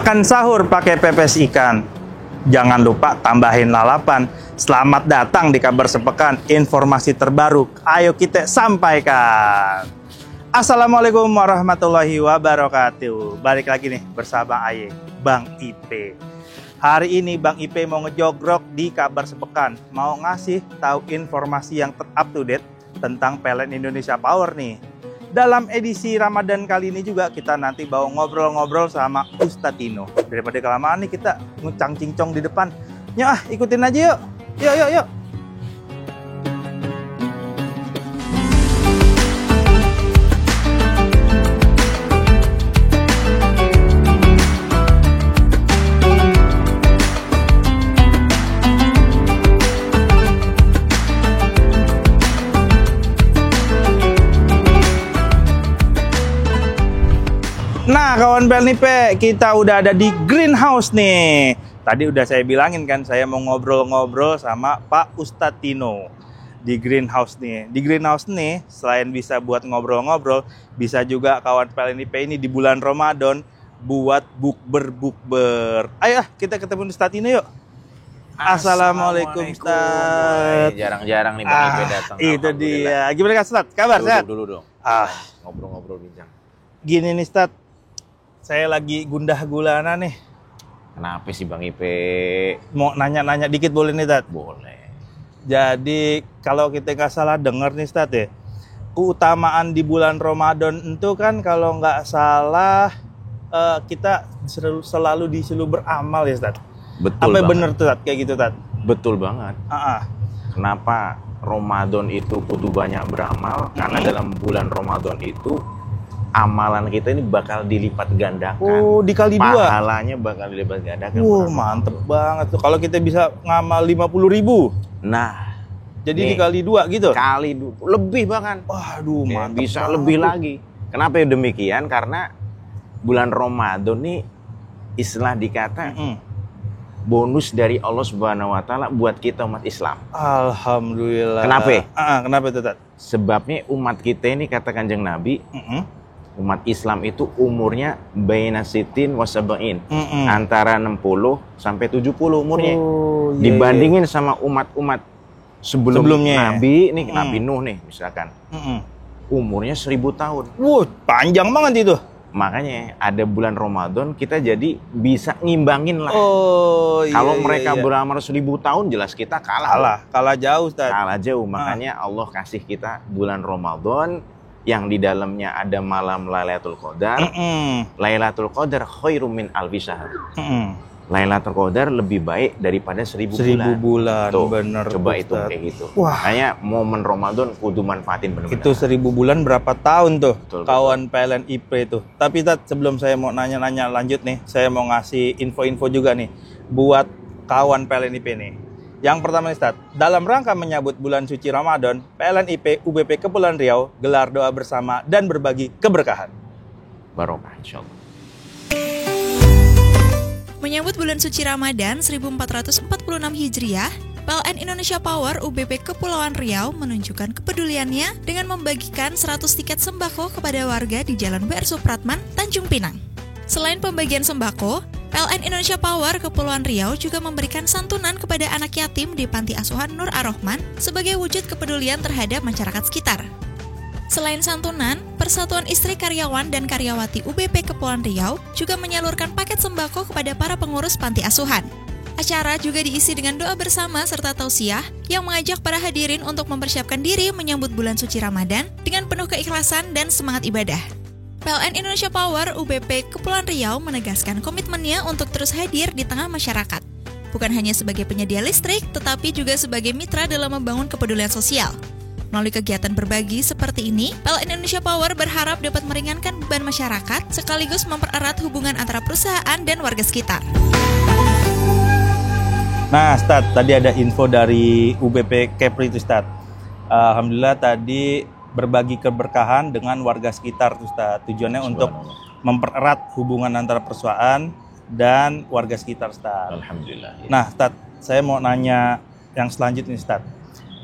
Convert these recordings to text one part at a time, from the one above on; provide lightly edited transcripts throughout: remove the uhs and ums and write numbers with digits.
Makan sahur pakai pepes ikan. Jangan lupa tambahin lalapan. Selamat datang di Kabar Sepekan. Informasi terbaru, ayo kita sampaikan. Assalamualaikum warahmatullahi wabarakatuh. Balik lagi nih bersama Aye, Bang Ipe. Hari ini Bang Ipe mau ngejogrok di Kabar Sepekan. Mau ngasih tahu informasi yang up to date tentang PLN Indonesia Power nih. Dalam edisi Ramadan kali ini juga kita nanti bawa ngobrol-ngobrol sama Ustadz Tino. Daripada kelamaan nih kita ngucang cincong di depan. Yuk ikutin aja yuk. Yuk. Nah, kawan PLNIP, kita udah ada di greenhouse nih. Tadi udah saya bilangin kan, saya mau ngobrol-ngobrol sama Pak Ustadz Tino di greenhouse nih. Di greenhouse nih, selain bisa buat ngobrol-ngobrol, bisa juga kawan PLNIP ini di bulan Ramadan buat bukber. Ayo kita ketemu Ustadz Tino yuk. Assalamualaikum Ustadz. Jarang-jarang nih Bang Ipe datang. Itu dia. Gimana Ustadz? Kabar sehat? Dulu dong. Ngobrol-ngobrol bincang. Gini nih Ustadz, saya lagi gundah gulana nih. Kenapa sih Bang Ipe? Mau nanya-nanya dikit boleh nih Tat? Boleh. Jadi kalau kita nggak salah dengar nih Tat ya, keutamaan di bulan Ramadan itu kan kalau nggak salah kita selalu disuruh beramal ya Tat? Betul. Apa banget. bener tuh Tat kayak gitu Tat? Betul banget. Kenapa Ramadan itu kudu banyak beramal? Karena dalam bulan Ramadan itu amalan kita ini bakal dilipat gandakan. Oh, dikali 2. Pahalanya bakal dilipat gandakan. Mantep banget tuh. Kalau kita bisa ngamal 50.000. Nah, jadi nih, dikali 2 gitu. Kali 2, lebih bahkan. Waduh, mantep. Bisa banget. lebih lagi. Kenapa demikian? Karena bulan Ramadan ini istilah dikata bonus dari Allah Subhanahu wa taala buat kita umat Islam. Alhamdulillah. Kenapa? Kenapa itu Tat? Sebabnya umat kita ini kata Kanjeng Nabi, umat Islam itu umurnya baina sitin wa sab'in, antara 60 sampai 70 umurnya. Dibandingin sama umat-umat sebelumnya. Nabi nih, Nabi Nuh nih misalkan. Umurnya 1000 tahun. Panjang banget itu. Makanya ada bulan Ramadan kita jadi bisa ngimbangin lah. Kalau mereka beramal 1000 tahun jelas kita kalah jauh Ustaz. Kalah jauh. Makanya Allah kasih kita bulan Ramadan yang di dalamnya ada malam Lailatul Qadar. Lailatul Qadar khairum min alfi syahr. Lailatul Qadar lebih baik daripada 1000 bulan. Tuh, bener. Coba itu kayak gitu. Makanya momen Ramadan kudu manfaatin benar-benar. Itu 1000 bulan berapa tahun tuh? Betul, kawan PLNIP itu. Tapi Tat, sebelum saya mau nanya-nanya lanjut nih, saya mau ngasih info-info juga nih buat kawan PLNIP nih. Yang pertama nih Tat, dalam rangka menyambut bulan suci Ramadan, PLNIP UBP Kepulauan Riau gelar doa bersama dan berbagi keberkahan. Barokah insyaallah. Menyambut bulan suci Ramadan 1446 Hijriah, PLN Indonesia Power UBP Kepulauan Riau menunjukkan kepeduliannya dengan membagikan 100 tiket sembako kepada warga di Jalan WR Supratman, Tanjung Pinang. Selain pembagian sembako, PLN Indonesia Power Kepulauan Riau juga memberikan santunan kepada anak yatim di Panti Asuhan Nur Ar-Rahman sebagai wujud kepedulian terhadap masyarakat sekitar. Selain santunan, Persatuan Istri Karyawan dan Karyawati UBP Kepulauan Riau juga menyalurkan paket sembako kepada para pengurus panti asuhan. Acara juga diisi dengan doa bersama serta tausiah yang mengajak para hadirin untuk mempersiapkan diri menyambut bulan suci Ramadan dengan penuh keikhlasan dan semangat ibadah. PLN Indonesia Power UBP Kepulauan Riau menegaskan komitmennya untuk terus hadir di tengah masyarakat. Bukan hanya sebagai penyedia listrik, tetapi juga sebagai mitra dalam membangun kepedulian sosial. Melalui kegiatan berbagi seperti ini, PLN Indonesia Power berharap dapat meringankan beban masyarakat sekaligus mempererat hubungan antara perusahaan dan warga sekitar. Nah, Ustadz, tadi ada info dari UBP Kepri itu, Ustadz. Alhamdulillah tadi berbagi keberkahan dengan warga sekitar, Ustadz. Tujuannya untuk mempererat hubungan antara perusahaan dan warga sekitar, Ustadz. Alhamdulillah. Nah, Ustadz, saya mau nanya yang selanjutnya, Ustadz.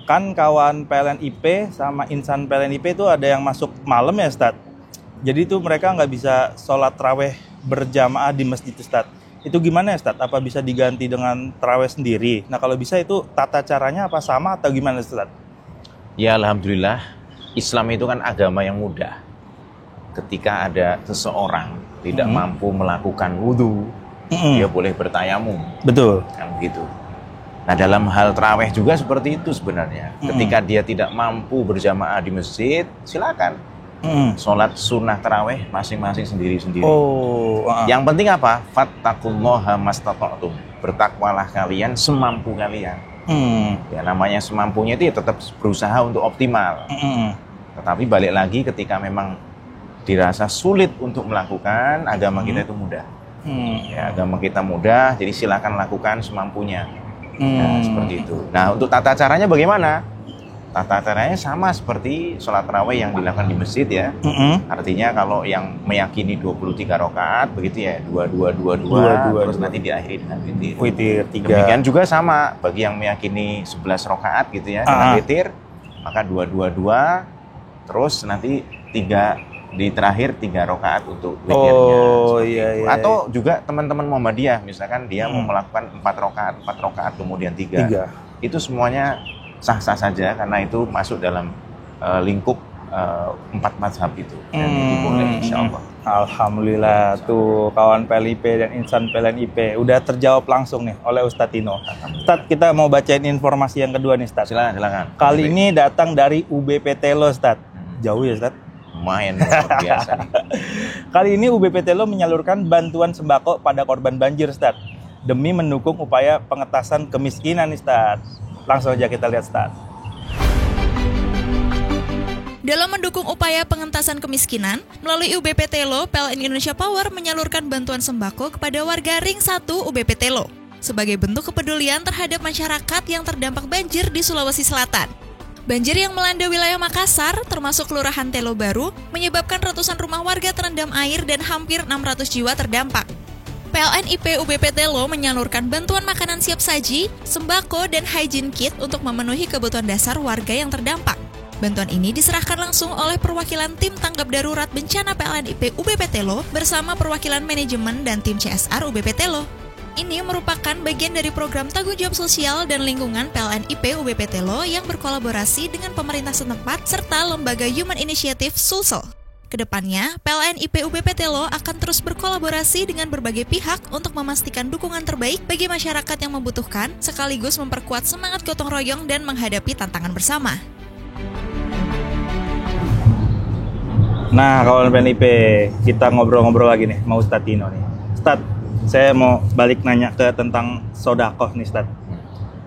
Kan kawan PLNIP sama insan PLNIP itu ada yang masuk malam ya Ustadz. Jadi tuh mereka nggak bisa sholat raweh berjamaah di masjid Ustaz. Itu gimana ya Ustaz? Apa bisa diganti dengan tarawih sendiri? Nah kalau bisa itu tata caranya apa sama atau gimana Ustaz? Ya alhamdulillah, Islam itu kan agama yang mudah. Ketika ada seseorang tidak mampu melakukan wudhu, dia boleh bertayamum. Betul. Kan begitu. Nah dalam hal tarawih juga seperti itu sebenarnya. Ketika dia tidak mampu berjamaah di masjid, silakan. Sholat sunnah tarawih masing-masing sendiri-sendiri. Yang penting apa? Fattaqullaha mastata'tum. Bertakwalah kalian semampu kalian. Ya namanya semampunya itu ya tetap berusaha untuk optimal. Tetapi balik lagi ketika memang dirasa sulit untuk melakukan, agama kita itu mudah. Ya agama kita mudah, jadi silakan lakukan semampunya. Nah, seperti itu. Nah untuk tata caranya bagaimana? Tata caranya sama seperti sholat tarawih yang dilakukan di masjid ya. Artinya kalau yang meyakini 23 rakaat begitu ya, 22 terus nanti diakhiri dengan witir. Witir 3. Demikian juga sama bagi yang meyakini 11 rakaat gitu ya, dengan witir, maka 222 terus nanti 3 di terakhir 3 rakaat untuk witirnya. Iya. Atau juga teman-teman Muhammadiyah misalkan dia mau melakukan 4 rakaat kemudian 3. Itu semuanya sah-sah saja karena itu masuk dalam lingkup 4 mazhab itu. Dan itu boleh insyaallah. Alhamdulillah tuh kawan PLIP dan insan PLNIP udah terjawab langsung nih oleh Ustadz Tino. Ustadz, kita mau bacain informasi yang kedua nih Ustadz. Silakan. Kali ini datang dari UBP Telo Ustadz. Jauh ya Ustadz? Lumayan luar biasa nih. Kali ini UBP Telo menyalurkan bantuan sembako pada korban banjir Ustadz, demi mendukung upaya pengentasan kemiskinan nih Ustadz. Langsung aja kita lihat Ustadz. Dalam mendukung upaya pengentasan kemiskinan, melalui UBP Telo, PLN Indonesia Power menyalurkan bantuan sembako kepada warga Ring 1 UBP Telo sebagai bentuk kepedulian terhadap masyarakat yang terdampak banjir di Sulawesi Selatan. Banjir yang melanda wilayah Makassar, termasuk Kelurahan Telo Baru, menyebabkan ratusan rumah warga terendam air dan hampir 600 jiwa terdampak. PLN IP UBP Telo menyalurkan bantuan makanan siap saji, sembako, dan hygiene kit untuk memenuhi kebutuhan dasar warga yang terdampak. Bantuan ini diserahkan langsung oleh perwakilan tim tanggap darurat bencana PLN IP UBP Telo bersama perwakilan manajemen dan tim CSR UBP Telo. Ini merupakan bagian dari program tanggung jawab sosial dan lingkungan PLN IP UBP Telo yang berkolaborasi dengan pemerintah setempat serta lembaga Human Initiative Sulsel. Kedepannya, PLN IP UBP Telo akan terus berkolaborasi dengan berbagai pihak untuk memastikan dukungan terbaik bagi masyarakat yang membutuhkan, sekaligus memperkuat semangat gotong royong dan menghadapi tantangan bersama. Nah, kawan PLIP, kita ngobrol-ngobrol lagi nih, mau Ustadz Tino nih. Ustadz, saya mau balik nanya ke tentang sodakoh nih Ustadz.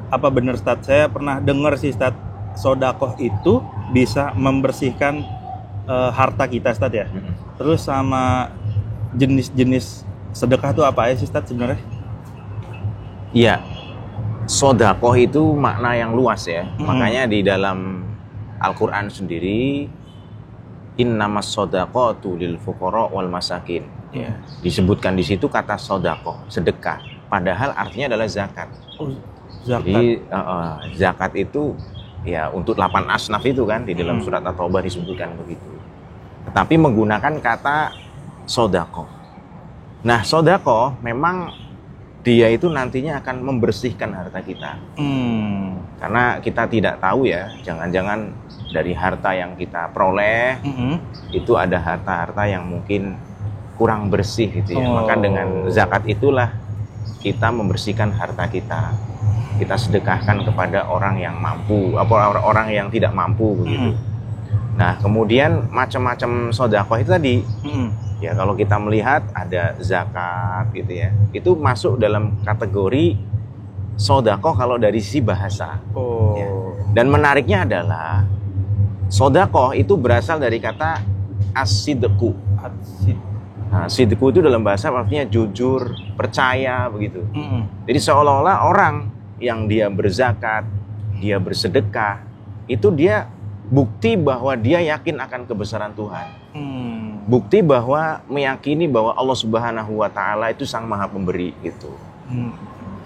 Apa benar Ustadz? Saya pernah dengar sih Ustadz, sodakoh itu bisa membersihkan harta kita Ustadz ya. Terus sama jenis-jenis sedekah itu apa aja sih Ustadz sebenarnya? Iya, sodakoh itu makna yang luas ya. Makanya di dalam Al-Quran sendiri, innamas sodaqatu lil fuqara wal masakin. Ya, disebutkan di situ kata sodakoh, sedekah. Padahal artinya adalah zakat. Zakat. Jadi zakat itu ya untuk 8 asnaf itu kan di dalam surat At-Taubah disebutkan begitu. Tetapi menggunakan kata sodakoh. Nah, sodakoh memang dia itu nantinya akan membersihkan harta kita. Karena kita tidak tahu ya, jangan-jangan dari harta yang kita peroleh itu ada harta-harta yang mungkin kurang bersih gitu ya. Maka dengan zakat itulah kita membersihkan harta kita. Kita sedekahkan kepada orang yang mampu, apa orang yang tidak mampu begitu. Nah, kemudian macam-macam sedekah itu tadi. Ya, kalau kita melihat ada zakat gitu ya. Itu masuk dalam kategori sedekah kalau dari sisi bahasa. Ya. Dan menariknya adalah sedekah itu berasal dari kata as-sidqu. Nah, sidqu itu dalam bahasa artinya jujur, percaya begitu. Jadi seolah-olah orang yang dia berzakat, dia bersedekah, itu dia bukti bahwa dia yakin akan kebesaran Tuhan. Bukti bahwa meyakini bahwa Allah Subhanahu wa Ta'ala itu Sang Maha Pemberi gitu.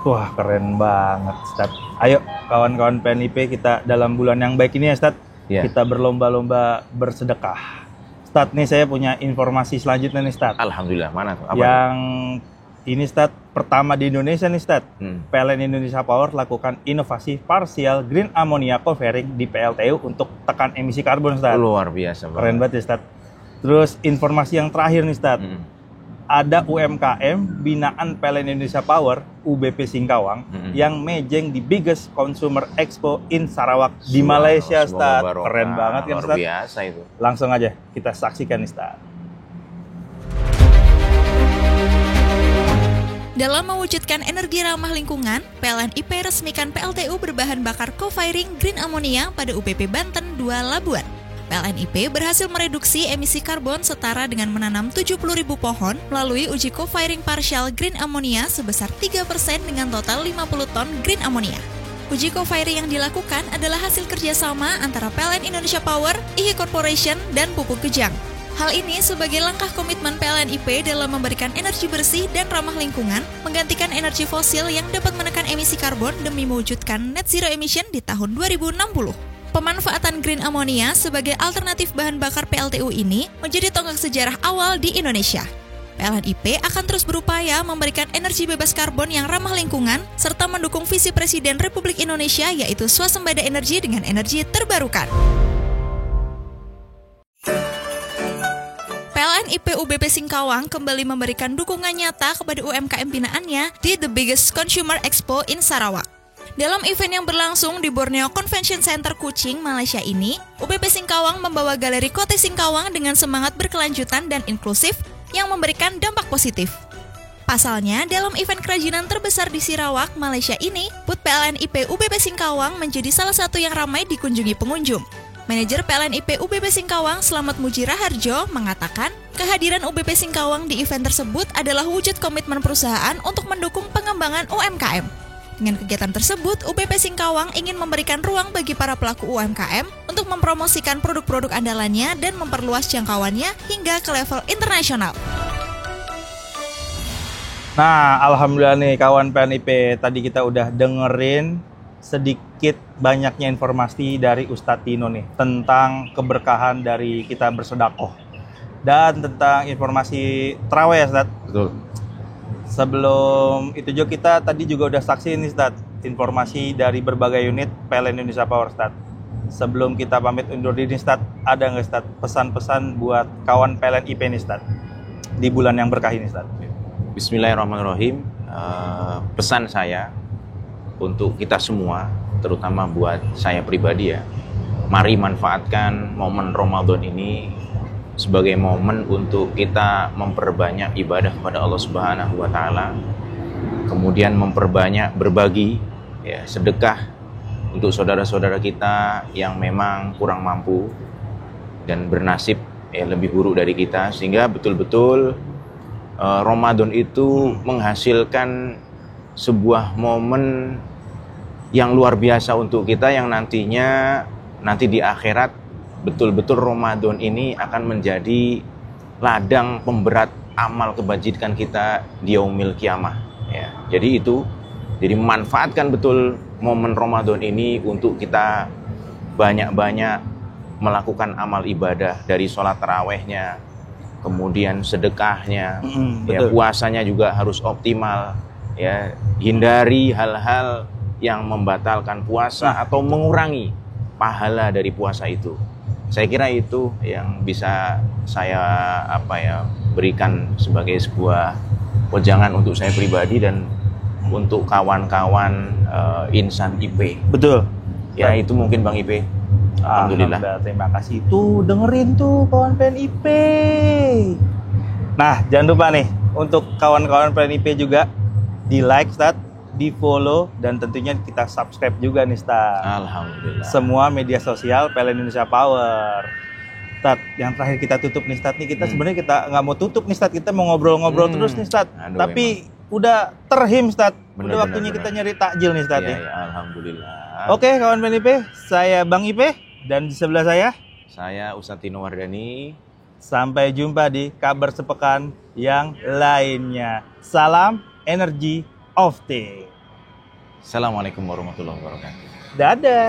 Wah, keren banget Ustadz. Ayo kawan-kawan PNIP, kita dalam bulan yang baik ini ya Ustadz, kita berlomba-lomba bersedekah. Stad, nih saya punya informasi selanjutnya nih, Stad. Alhamdulillah, mana tuh? Apa Yang ini, Stad, pertama di Indonesia nih, Stad. PLN Indonesia Power lakukan inovasi partial green ammonia co-firing di PLTU untuk tekan emisi karbon, Stad. Luar biasa, Keren banget ya, Stad. Terus informasi yang terakhir nih, Stad. Ada UMKM binaan PLN Indonesia Power UBP Singkawang yang mejeng di biggest consumer expo in Sarawak di Malaysia, Stad. Keren banget kan, Stad? Luar biasa itu. Langsung aja kita saksikan nih, Stad. Dalam mewujudkan energi ramah lingkungan, PLN IP resmikan PLTU berbahan bakar co-firing green ammonia pada UPP Banten 2 Labuan. PLN IP berhasil mereduksi emisi karbon setara dengan menanam 70.000 pohon melalui uji co-firing partial green ammonia sebesar 3% dengan total 50 ton green ammonia. Uji co-firing yang dilakukan adalah hasil kerjasama antara PLN Indonesia Power, IHI Corporation, dan Pupuk Kejang. Hal ini sebagai langkah komitmen PLN IP dalam memberikan energi bersih dan ramah lingkungan, menggantikan energi fosil yang dapat menekan emisi karbon demi mewujudkan net zero emission di tahun 2060. Pemanfaatan green ammonia sebagai alternatif bahan bakar PLTU ini menjadi tonggak sejarah awal di Indonesia. PLN IP akan terus berupaya memberikan energi bebas karbon yang ramah lingkungan serta mendukung visi Presiden Republik Indonesia yaitu swasembada energi dengan energi terbarukan. PLN IP UBP Singkawang kembali memberikan dukungan nyata kepada UMKM binaannya di The Biggest Consumer Expo in Sarawak. Dalam event yang berlangsung di Borneo Convention Center Kuching, Malaysia ini, UBP Singkawang membawa galeri Kote Singkawang dengan semangat berkelanjutan dan inklusif yang memberikan dampak positif. Pasalnya, dalam event kerajinan terbesar di Sarawak, Malaysia ini, booth PLN IP UBP Singkawang menjadi salah satu yang ramai dikunjungi pengunjung. Manajer PLN IP UBP Singkawang, Slamet Mujira Harjo, mengatakan kehadiran UBP Singkawang di event tersebut adalah wujud komitmen perusahaan untuk mendukung pengembangan UMKM. Dengan kegiatan tersebut, UBP Singkawang ingin memberikan ruang bagi para pelaku UMKM untuk mempromosikan produk-produk andalannya dan memperluas jangkauannya hingga ke level internasional. Nah, alhamdulillah nih kawan PLN IP, tadi kita udah dengerin sedikit banyaknya informasi dari Ustadz Tino nih tentang keberkahan dari kita bersedekah dan tentang informasi tarawih ya, Ustadz. Betul. Sebelum itu juga kita tadi juga udah saksi nih, Ustadz, informasi dari berbagai unit PLN Indonesia Power, Ustadz. Sebelum kita pamit undur diri, Ustadz, ada nggak, Ustadz, pesan-pesan buat kawan PLN IP nih, Ustadz, di bulan yang berkah ini, Ustadz? Bismillahirrahmanirrahim. Pesan saya untuk kita semua, terutama buat saya pribadi ya, mari manfaatkan momen Ramadan ini sebagai momen untuk kita memperbanyak ibadah kepada Allah Subhanahu wa taala. Kemudian memperbanyak berbagi ya, sedekah untuk saudara-saudara kita yang memang kurang mampu dan bernasib lebih buruk dari kita, sehingga betul-betul Ramadan itu menghasilkan sebuah momen yang luar biasa untuk kita yang nantinya di akhirat betul-betul Ramadan ini akan menjadi ladang pemberat amal kebajikan kita di yaumil kiamah ya. Jadi manfaatkan betul momen Ramadan ini untuk kita banyak-banyak melakukan amal ibadah, dari sholat tarawehnya, kemudian sedekahnya, ya, puasanya juga harus optimal ya. Hindari hal-hal yang membatalkan puasa atau mengurangi pahala dari puasa itu. Saya kira itu yang bisa saya berikan sebagai sebuah wejangan untuk saya pribadi dan untuk kawan-kawan insan IP. Betul. Ya, itu mungkin Bang IP. Alhamdulillah. Terima kasih. Tuh dengerin tuh kawan PLN IP. Nah, jangan lupa nih untuk kawan-kawan PLN IP juga di like, Ustadz, di follow, dan tentunya kita subscribe juga nih, Ustadz. Alhamdulillah. Semua media sosial PLN Indonesia Power. Ustadz, yang terakhir kita tutup nih, Ustadz, nih kita sebenarnya kita nggak mau tutup nih, Ustadz, kita mau ngobrol-ngobrol terus nih, Ustadz. Tapi udah terhim, Ustadz. Udah waktunya kita nyari takjil nih, Ustadz. Ya, alhamdulillah. Oke, kawan PLN IP, saya Bang IP, dan di sebelah saya Ustadz Tino Wardani. Sampai jumpa di kabar sepekan yang lainnya. Salam energi of day. Assalamualaikum warahmatullahi wabarakatuh. Dadah.